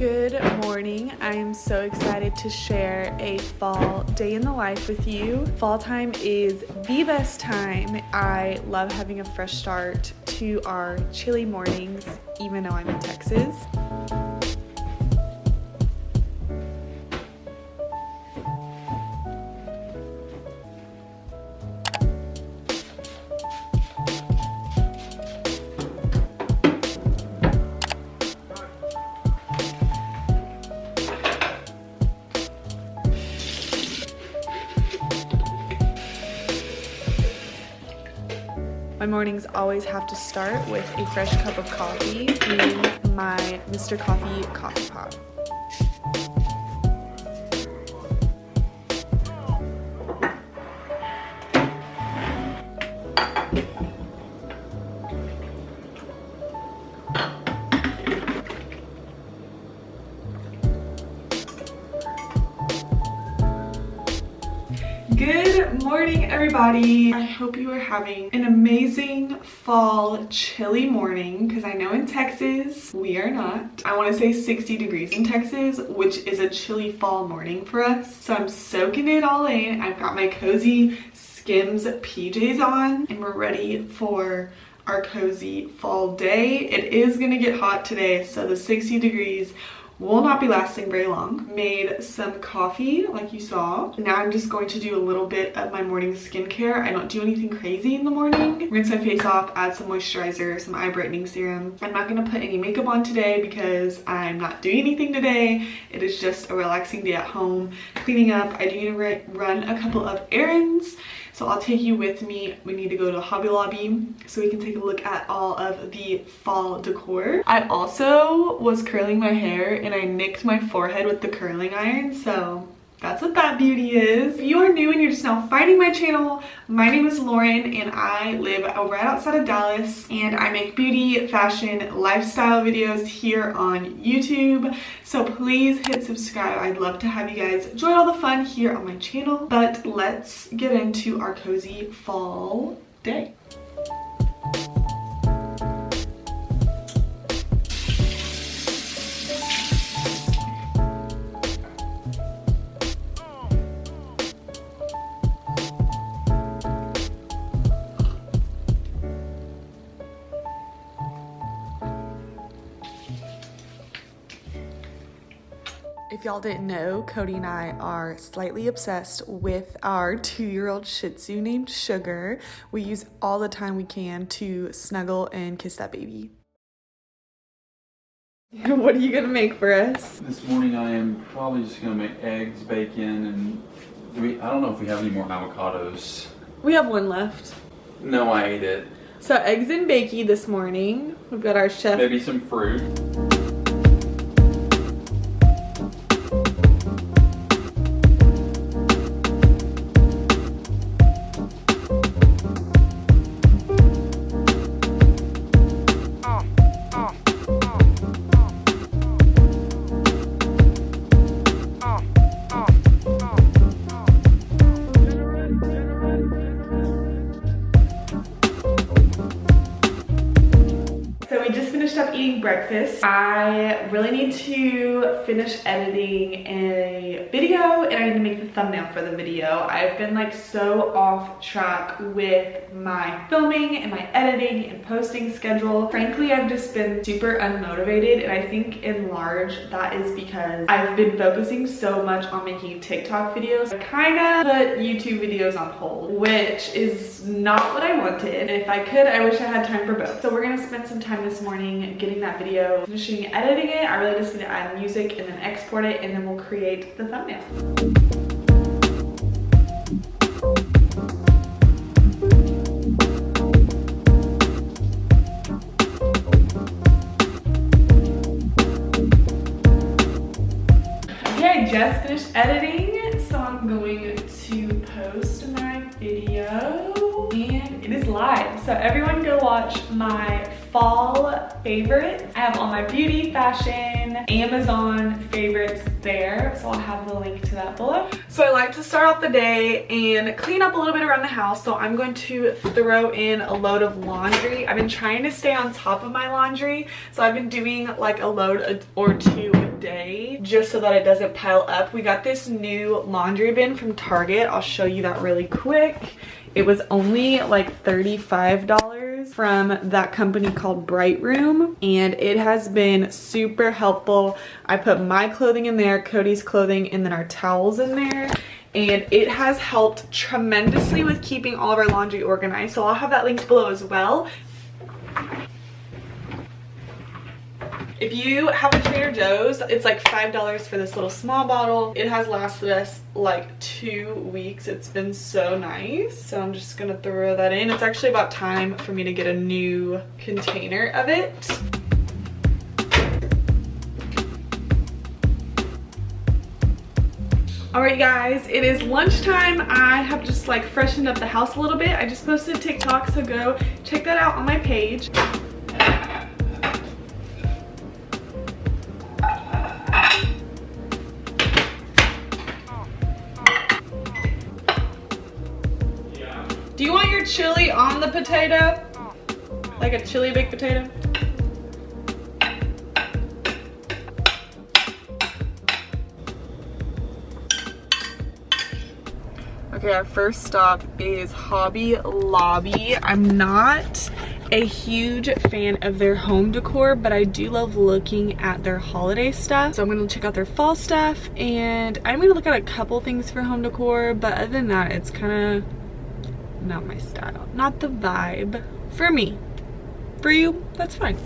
Good morning. I am so excited to share a fall day in the life with you. Fall time is the best time. I love having a fresh start to our chilly mornings, even though I'm in Texas. My mornings always have to start with a fresh cup of coffee in my Mr. Coffee coffee pot. Good morning, everybody. I hope you are having an amazing fall chilly morning, because I know in Texas we are not. I want to say 60 degrees in Texas, which is a chilly fall morning for us. So I'm soaking it all in. I've got my cozy Skims PJs on and we're ready for our cozy fall day. It is gonna get hot today, so the 60 degrees will not be lasting very long. Made some coffee like you saw. Now I'm just going to do a little bit of my morning skincare. I don't do anything crazy in the morning. Rinse my face off, add some moisturizer, some eye brightening serum. I'm not gonna put any makeup on today because I'm not doing anything today. It is just a relaxing day at home. Cleaning up, I do need to run a couple of errands. So I'll take you with me. We need to go to Hobby Lobby so we can take a look at all of the fall decor. I also was curling my hair and I nicked my forehead with the curling iron, so that's what that beauty is. If you are new and you're just now finding my channel, my name is Lauren and I live right outside of Dallas, and I make beauty, fashion, lifestyle videos here on YouTube. So please hit subscribe. I'd love to have you guys join all the fun here on my channel. But let's get into our cozy fall day. If y'all didn't know, Cody and I are slightly obsessed with our 2-year-old Shih Tzu named Sugar. We use all the time we can to snuggle and kiss that baby. What are you gonna make for us? This morning I am probably just gonna make eggs, bacon, and I don't know if we have any more avocados. We have one left. No, I ate it. So eggs and bacon this morning. We've got our chef. Maybe some fruit. Up eating breakfast. I really need to finish editing a video and I need to make the thumbnail for the video. I've been like so off track with my filming and my editing and posting schedule. Frankly, I've just been super unmotivated, and I think in large that is because I've been focusing so much on making TikTok videos. I kind of put YouTube videos on hold, which is not what I wanted. If I could, I wish I had time for both. So we're gonna spend some time this morning getting that video, finishing editing it. I really just need to add music and then export it, and then we'll create the thumbnail. Okay, I just finished editing, so I'm going to post my video, and it is live. So So everyone go watch my fall favorites. I have all my beauty, fashion, Amazon favorites there. So I'll have the link to that below. So I like to start off the day and clean up a little bit around the house. So I'm going to throw in a load of laundry. I've been trying to stay on top of my laundry. So I've been doing like a load or two a day just so that it doesn't pile up. We got this new laundry bin from Target. I'll show you that really quick. It was only like $35 from that company called Bright Room, and it has been super helpful. I put my clothing in there, Cody's clothing, and then our towels in there, and it has helped tremendously with keeping all of our laundry organized. So I'll have that linked below as well. If you have a Trader Joe's, it's like $5 for this little small bottle. It has lasted us like 2 weeks. It's been so nice. So I'm just gonna throw that in. It's actually about time for me to get a new container of it. Alright guys, it is lunchtime. I have just like freshened up the house a little bit. I just posted TikTok, so go check that out on my page. Do you want your chili on the potato? Like a chili baked potato? Okay, our first stop is Hobby Lobby. I'm not a huge fan of their home decor, but I do love looking at their holiday stuff. So I'm gonna check out their fall stuff, and I'm gonna look at a couple things for home decor, but other than that, it's kind of not my style, not the vibe for me. For you, that's fine.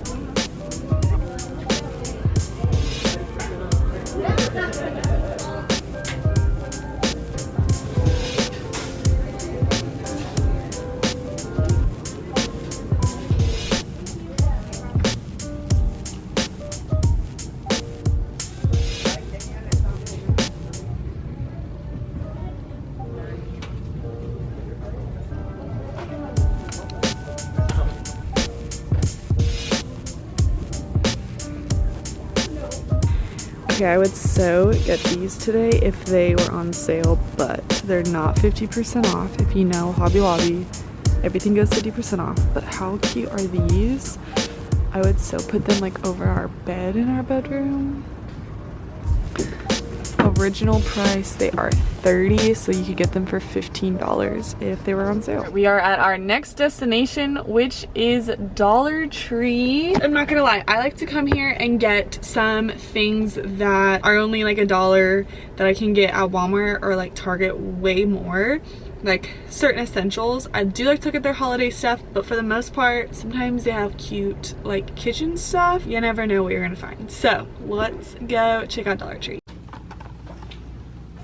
Okay, I would so get these today if they were on sale, but they're not 50% off. If you know Hobby Lobby, everything goes 50% off. But how cute are these? I would so put them like over our bed in our bedroom. Original price, they are $30, so you could get them for $15 if they were on sale. We are at our next destination, which is Dollar Tree. I'm not gonna lie, I like to come here and get some things that are only like $1 that I can get at Walmart or like Target way more. Like certain essentials. I do like to look at their holiday stuff, but for the most part, sometimes they have cute like kitchen stuff. You never know what you're gonna find. So let's go check out Dollar Tree.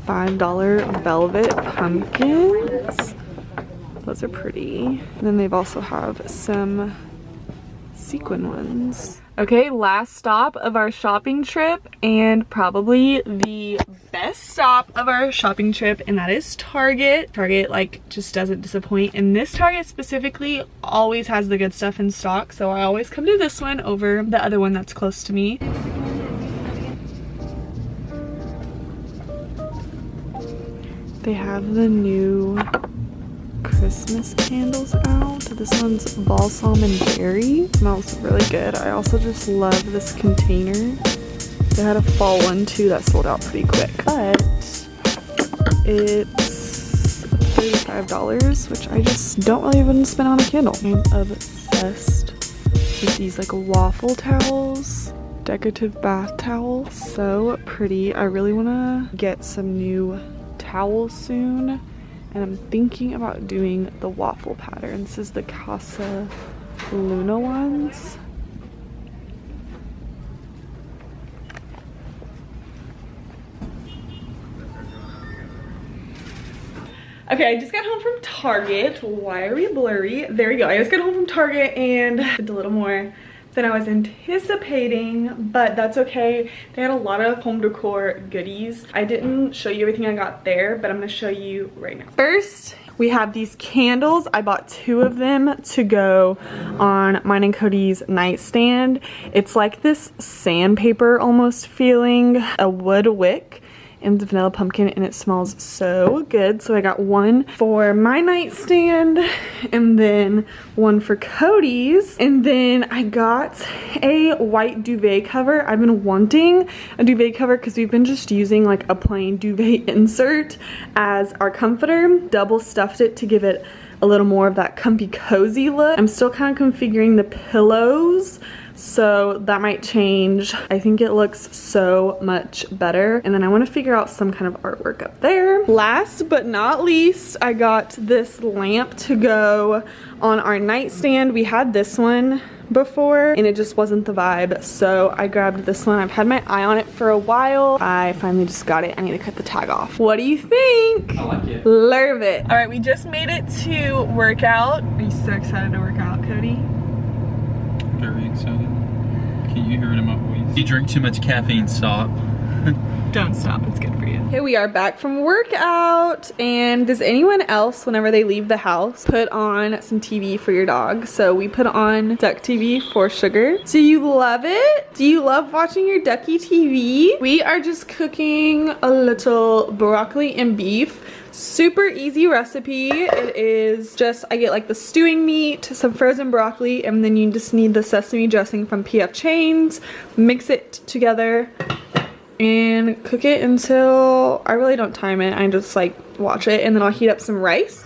$5 velvet pumpkins. Those are pretty. And then they've also have some sequin ones. Okay, last stop of our shopping trip, and probably the best stop of our shopping trip, and that is Target. Target like just doesn't disappoint, and this Target specifically always has the good stuff in stock, so I always come to this one over the other one that's close to me. They have the new Christmas candles out. This one's balsam and berry. Smells really good. I also just love this container. They had a fall one too that sold out pretty quick. But it's $35, which I just don't really want to spend on a candle. I'm obsessed with these like waffle towels. Decorative bath towels. So pretty. I really want to get some new towels soon, and I'm thinking about doing the waffle pattern. This is the Casa Luna ones. Okay, I just got home from Target. Why are we blurry? There we go. I just got home from Target and did a little more than I was anticipating, but that's okay. They had a lot of home decor goodies. I didn't show you everything I got there, but I'm gonna show you right now. First, we have these candles. I bought 2 of them to go on mine and Cody's nightstand. It's like this sandpaper almost feeling, a wood wick and the vanilla pumpkin, and it smells so good. So I got 1 for my nightstand and then 1 for Cody's, and then I got a white duvet cover. I've been wanting a duvet cover because we've been just using like a plain duvet insert as our comforter. Double stuffed it to give it a little more of that comfy cozy look. I'm still kind of configuring the pillows, so that might change. I think it looks so much better. And then I want to figure out some kind of artwork up there. Last but not least, I got this lamp to go on our nightstand. We had this one before and it just wasn't the vibe, so I grabbed this one. I've had my eye on it for a while. I finally just got it. I need to cut the tag off. What do you think? I like it. Love it. All right, we just made it to workout. Are you so excited to work out, Cody? Very excited. Can you hear it in my voice? You drink too much caffeine, stop. Don't stop, it's good for you. Okay, we are back from workout, and does anyone else, whenever they leave the house, put on some TV for your dog? So we put on Duck TV for Sugar. Do you love it? Do you love watching your Ducky TV? We are just cooking a little broccoli and beef. Super easy recipe. It is just, I get like the stewing meat, some frozen broccoli, and then you just need the sesame dressing from PF Chang's. Mix it together and cook it until, I really don't time it, I just like watch it, and then I'll heat up some rice.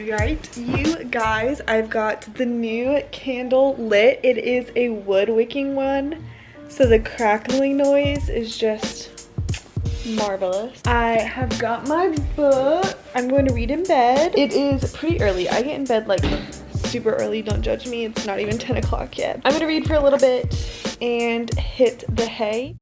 Alright, you guys, I've got the new candle lit. It is a wood wicking one, so the crackling noise is just marvelous. I have got my book. I'm going to read in bed. It is pretty early. I get in bed like super early, don't judge me. It's not even 10 o'clock yet. I'm gonna read for a little bit and hit the hay.